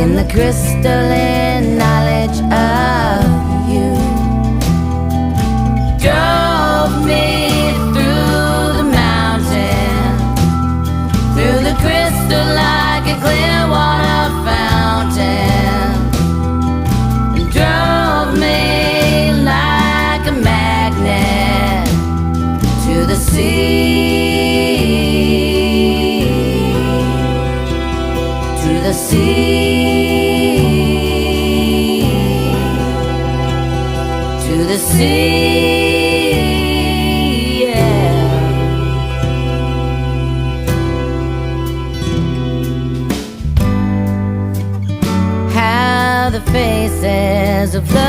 in the crystalline knowledge of you. Drove me through the mountain, through the crystal like a clear water fountain, and drove me like a magnet to the sea, to the sea, to the sea. The faces of the